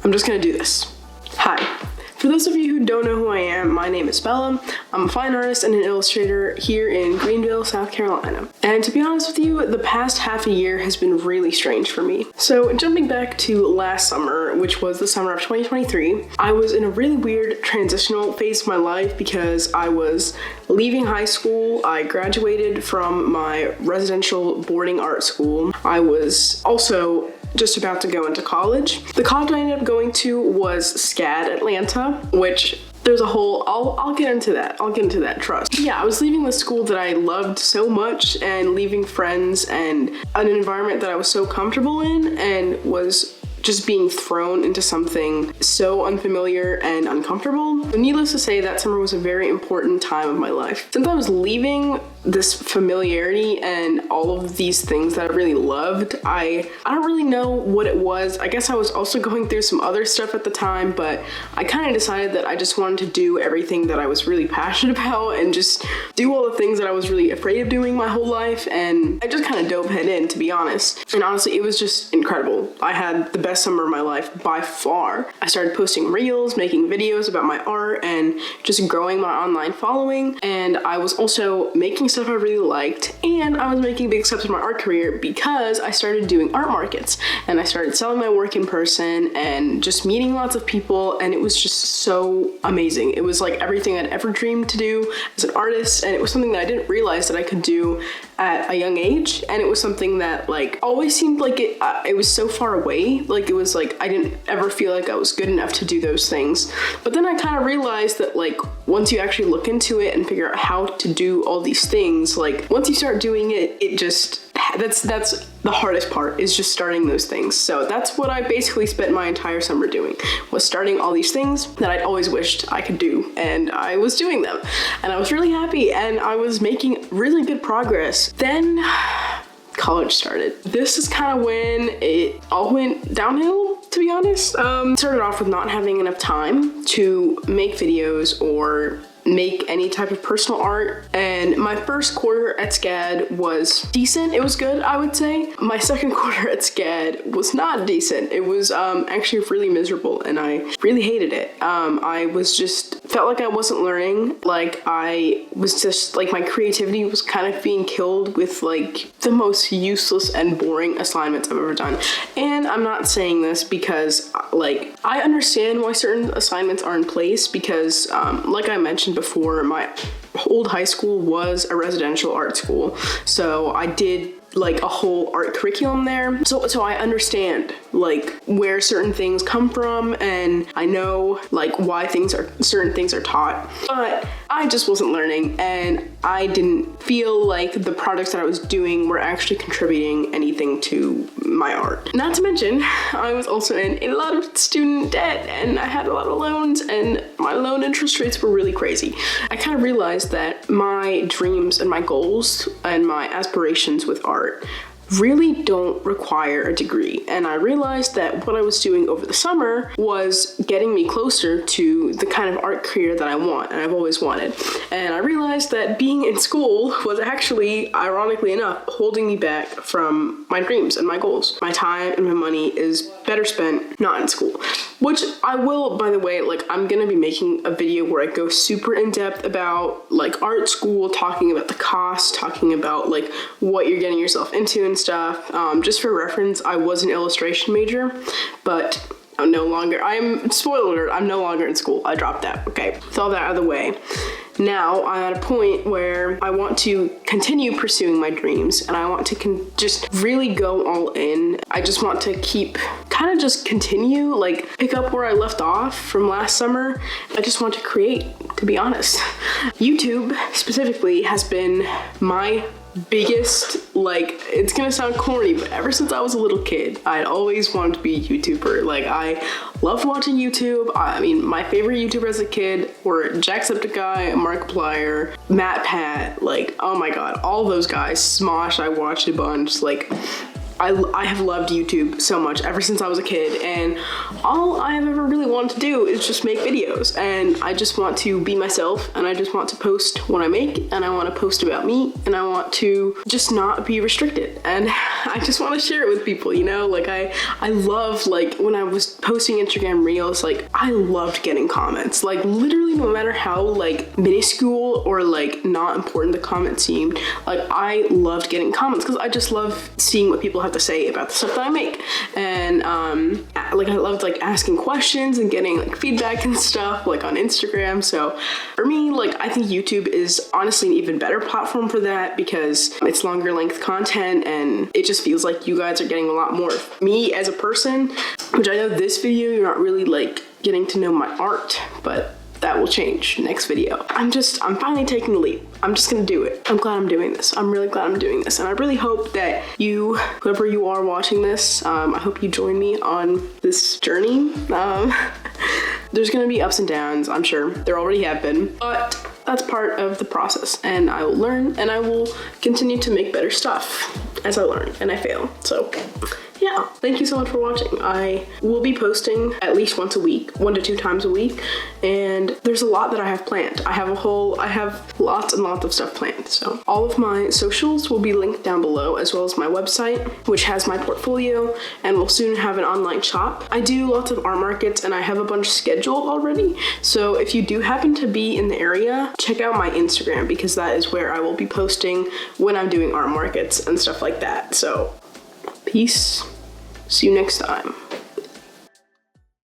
I'm just gonna do this. Hi. For those of you who don't know who I am, my name is Bella. I'm a fine artist and an illustrator here in Greenville, South Carolina. And to be honest with you, the past half a year has been really strange for me. So jumping back to last summer, which was the summer of 2023, I was in a really weird transitional phase of my life because I was leaving high school. I graduated from my residential boarding art school. I was also just about to go into college. The college I ended up going to was SCAD Atlanta, which there's a whole, I'll get into that. I'll get into that, trust. Yeah, I was leaving the school that I loved so much and leaving friends and an environment that I was so comfortable in and was just being thrown into something so unfamiliar and uncomfortable. Needless to say, that summer was a very important time of my life. Since I was leaving this familiarity and all of these things that I really loved, I don't really know what it was. I guess I was also going through some other stuff at the time, but I kind of decided that I just wanted to do everything that I was really passionate about and just do all the things that I was really afraid of doing my whole life, and I just kind of dove head in, to be honest. And honestly, it was just incredible. I had the best summer of my life by far. I started posting reels, making videos about my art, and just growing my online following, and I was also making stuff I really liked, and I was making big steps in my art career because I started doing art markets and I started selling my work in person and just meeting lots of people, and it was just so amazing. It was like everything I'd ever dreamed to do as an artist, and it was something that I didn't realize that I could do at a young age, and it was something that like always seemed like it was so far away. Like it was like I didn't ever feel like I was good enough to do those things. But then I kind of realized that like once you actually look into it and figure out how to do all these things, like once you start doing it, it just that's the hardest part, is just starting those things. So that's what I basically spent my entire summer doing, was starting all these things that I'd always wished I could do, and I was doing them, and I was really happy, and I was making really good progress. Then college started. This is kind of when it all went downhill, to be honest. Started off with not having enough time to make videos or make any type of personal art, and my first quarter at SCAD was decent. It was good, I would say. My second quarter at SCAD was not decent. It was actually really miserable, and I really hated it. I was just felt like I wasn't learning. Like I was just like, my creativity was kind of being killed with like the most useless and boring assignments I've ever done. And I'm not saying this because like I understand why certain assignments are in place, because like I mentioned before, my old high school was a residential art school, so I did like a whole art curriculum there, so I understand like where certain things come from, and I know like why certain things are taught, but I just wasn't learning, and I didn't feel like the projects that I was doing were actually contributing anything to my art. Not to mention, I was also in a lot of student debt, and I had a lot of loans, and my loan interest rates were really crazy. I kind of realized that my dreams and my goals and my aspirations with art really don't require a degree, and I realized that what I was doing over the summer was getting me closer to the kind of art career that I want and I've always wanted. And I realized that being in school was actually, ironically enough, holding me back from my dreams and my goals. My time and my money is better spent not in school, which I will, by the way. Like I'm gonna be making a video where I go super in depth about like art school, talking about the cost, talking about like what you're getting yourself into and stuff. Just for reference, I was an illustration major, but I'm no longer, spoiler alert, I'm no longer in school. I dropped that, okay? With all that out of the way, now I'm at a point where I want to continue pursuing my dreams, and I want to just really go all in. I just want to just continue, like pick up where I left off from last summer. I just want to create, to be honest. YouTube specifically has been my biggest, like, it's gonna sound corny, but ever since I was a little kid, I'd always wanted to be a YouTuber. Like, I loved watching YouTube. I mean, my favorite YouTubers as a kid were Jacksepticeye, Markiplier, MatPat, like, oh my god, all those guys. Smosh, I watched a bunch. Like, I have loved YouTube so much ever since I was a kid, and all I have ever really wanted to do is just make videos, and I just want to be myself, and I just want to post what I make, and I want to post about me, and I want to just not be restricted, and I just want to share it with people, you know? Like I love, like, when I was posting Instagram Reels, like, I loved getting comments. Like, literally no matter how, like, minuscule or, like, not important the comment seemed, like, I loved getting comments because I just love seeing what people have to say about the stuff that I make. And, like, I loved, like, asking questions and getting, like, feedback and stuff, like, on Instagram. So for me, like, I think YouTube is honestly an even better platform for that because it's longer length content, and it just feels like you guys are getting a lot more of me as a person, which I know this video, you're not really, like, getting to know my art, but that will change next video. I'm finally taking the leap. I'm just gonna do it. I'm glad I'm doing this. I'm really glad I'm doing this. And I really hope that you, whoever you are watching this, I hope you join me on this journey. There's gonna be ups and downs, I'm sure. There already have been, but that's part of the process, and I will learn, and I will continue to make better stuff as I learn and I fail. So yeah, thank you so much for watching. I will be posting at least once a week, 1 to 2 times a week, and there's a lot that I have planned. I have lots and lots of stuff planned. So all of my socials will be linked down below, as well as my website, which has my portfolio, and will soon have an online shop. I do lots of art markets, and I have a bunch scheduled already. So if you do happen to be in the area, check out my Instagram, because that is where I will be posting when I'm doing art markets and stuff like that. So peace. See you next time.